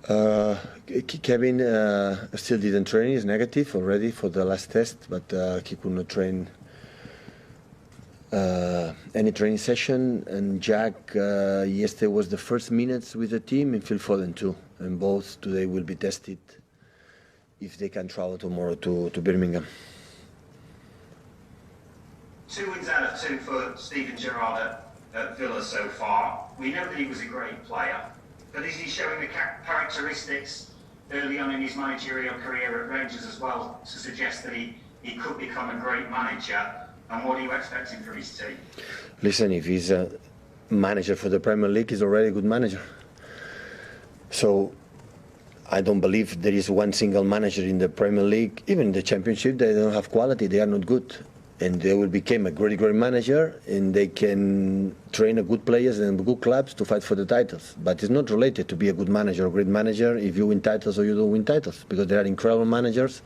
Kevin still didn't train. He's negative already for the last test, but he could not train any training session. And Jack, yesterday was the first minutes with the team, and Phil Foden too. And both today will be tested if they can travel tomorrow to Birmingham. 2 wins out of 2 for Steven Gerrard at Villa so far. We know that he was a great player, but is he showing the characteristics early on in his managerial career at Rangers as well to suggest that he could become a great manager? And what are you expecting from his team? Listen, if he's a manager for the Premier League, he's already a good manager. So I don't believe there is one single manager in the Premier League, even in the Championship, they don't have quality, they are not good. And they will become a great manager, and they can train a good players and good clubs to fight for the titles. But it's not related to be a good manager or great manager if you win titles or you don't win titles, because there are incredible managers,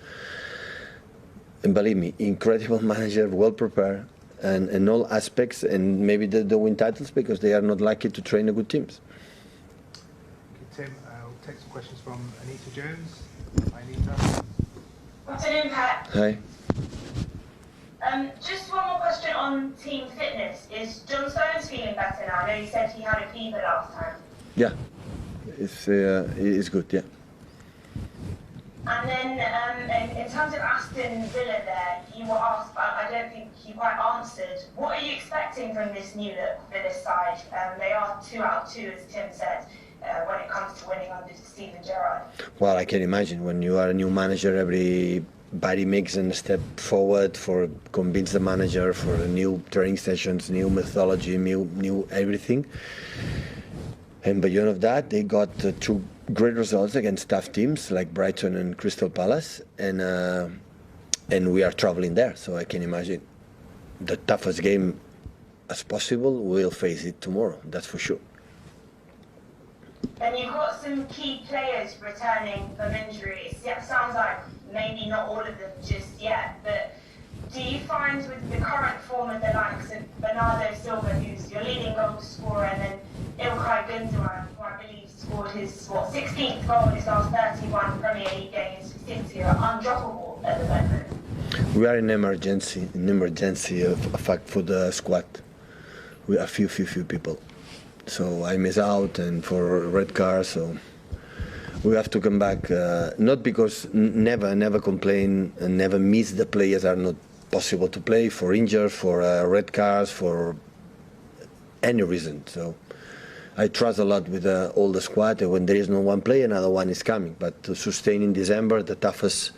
and believe me, incredible manager, well prepared, and in all aspects, and maybe they don't win titles because they are not lucky to train a good teams. Okay, Tim, we'll take some questions from Anita Jones. Hi, Anita. Afternoon, Pat. Hi. Just one more question on team fitness. Is John Stones feeling better now? I know you said he had a fever last time. Yeah, it's good, yeah. And then in terms of Aston Villa there, you were asked, but I don't think you quite answered. What are you expecting from this new look for this side? They are 2 out of 2, as Tim said, when it comes to winning under Steven Gerrard. Well, I can imagine when you are a new manager, everybody makes a step forward for convince the manager for new training sessions, new methodology, new everything. And beyond of that, they got 2 great results against tough teams like Brighton and Crystal Palace, and we are traveling there. So I can imagine the toughest game as possible. We'll face it tomorrow. That's for sure. And you've got some key players returning from injuries. It sounds like maybe not all of them just yet, but do you find with the current form of the likes of Bernardo Silva, who's your leading goal scorer, and then Ilkay Gundogan, who I believe scored his 16th goal in his last 31 Premier League games for City, are undroppable at the moment? We are in emergency of fact for the squad. We are few people. So I miss out and for red card, so we have to come back. Not because never complain and never miss the players are not possible to play for injured, for red cards, for any reason. So I trust a lot with all the squad, and when there is no one player, another one is coming. But to sustain in December, the toughest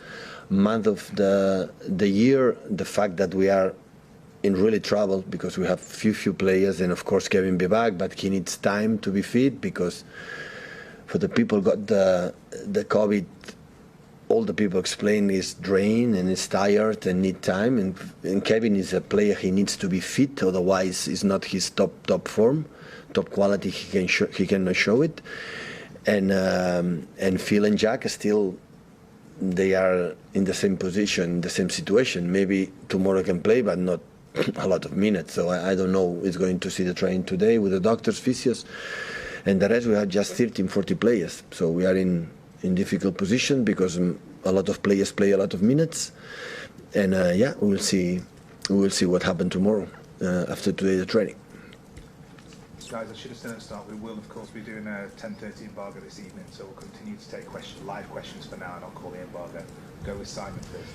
month of the year, the fact that we are in really trouble because we have few players, and of course Kevin be back, but he needs time to be fit because for the people got the COVID, all the people explain is drained and is tired and need time, and Kevin is a player, he needs to be fit, otherwise it's not his top form, top quality, he cannot show it, and Phil and Jack are still, they are in the same position, the same situation. Maybe tomorrow can play, but not a lot of minutes. So I don't know. It's going to see the train today with the doctors, physios, and the rest we have just 13, 40 players. So we are in difficult position because a lot of players play a lot of minutes, and yeah, we'll see what happens tomorrow after today the training. Guys, I should have said at the start, we will of course be doing a 10:30 embargo this evening, so we'll continue to take live questions for now, and I'll call the embargo. Go with Simon first.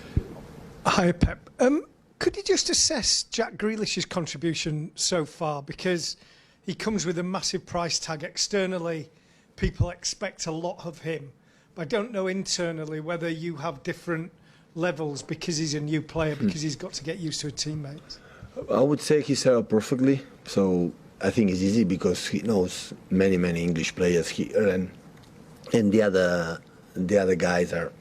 Hi, Pep. Could you just assess Jack Grealish's contribution so far? Because he comes with a massive price tag. Externally, people expect a lot of him. But I don't know internally whether you have different levels because he's a new player, because he's got to get used to a teammate. I would say he set up perfectly. So I think it's easy because he knows many English players here, and the other guys are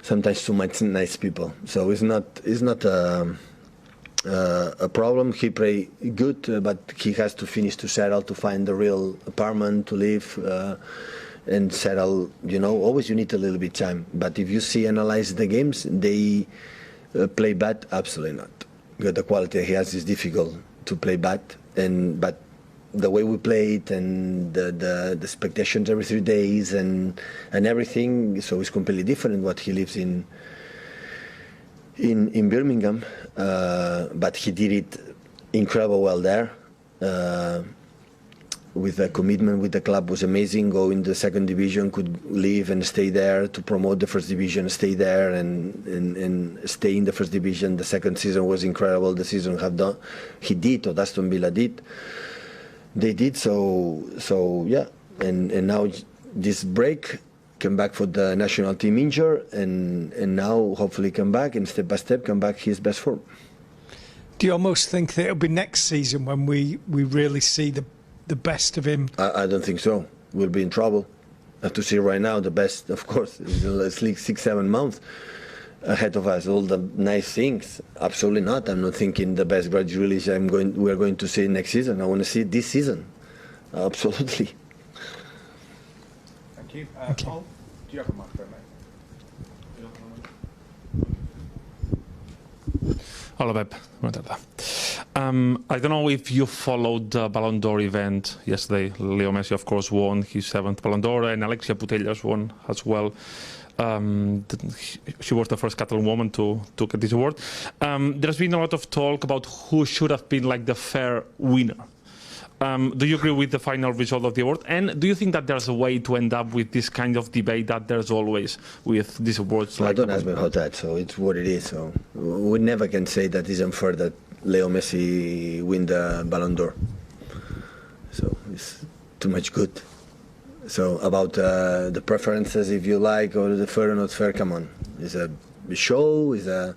sometimes too much nice people. So it's not a problem. He play good, but he has to finish to settle, to find the real apartment to live and settle. You know, always you need a little bit time. But if you analyze the games, they play bad. Absolutely not. Because the quality he has is difficult to play bad, but the way we played and the expectations every 3 days and everything. So it's completely different what he lives in Birmingham. But he did it incredible well there. With the commitment with the club was amazing. Go in the second division, could leave and stay there to promote the first division, stay there and stay in the first division. The second season was incredible. The season he did, or Aston Villa did. They did so yeah. And now this break, came back for the national team injured, and now hopefully come back and step by step come back his best form. Do you almost think that it'll be next season when we really see the best of him? I don't think so. We'll be in trouble. I have to see right now the best, of course. It's like 6-7 months ahead of us. All the nice things. Absolutely not. I'm not thinking the best Brad Grealish we're going to see next season. I want to see this season. Absolutely. Thank you. Thank you. Paul, do you have a microphone, mate? Hello, Pep. I don't know if you followed the Ballon d'Or event yesterday. Leo Messi, of course, won his 7th Ballon d'Or, and Alexia Putellas won as well. She was the first Catalan woman to get this award. There's been a lot of talk about who should have been like the fair winner. Do you agree with the final result of the award? And do you think that there's a way to end up with this kind of debate that there's always with these awards? Well, don't ask me about that. So it's what it is. So we never can say that it's unfair that Leo Messi win the Ballon d'Or. So it's too much good. So about the preferences, if you like, or the fair or not fair, come on. It's a show. It's a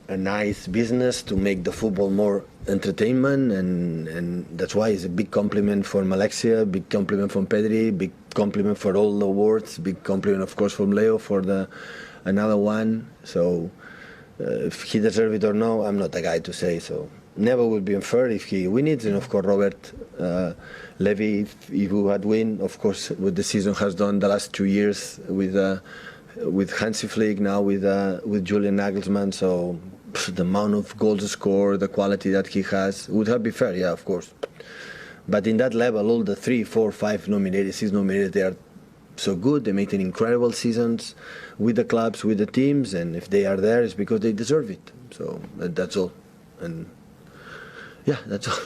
nice business to make the football more entertainment, and that's why it's a big compliment from Alexia, big compliment from Pedri, big compliment for all the awards, big compliment of course from Leo for another one. So if he deserves it or no, I'm not the guy to say. So never will be unfair if he win it, and of course Robert Levy, if he had win, of course what the season has done the last 2 years with Hansi Flick, now with Julian Nagelsmann. So the amount of goals scored, the quality that he has, would have been fair, yeah, of course. But in that level, all the 3, 4, 5 nominated, 6 nominated, they are so good. They make an incredible seasons with the clubs, with the teams, and if they are there, it's because they deserve it. So that's all. And yeah, that's all.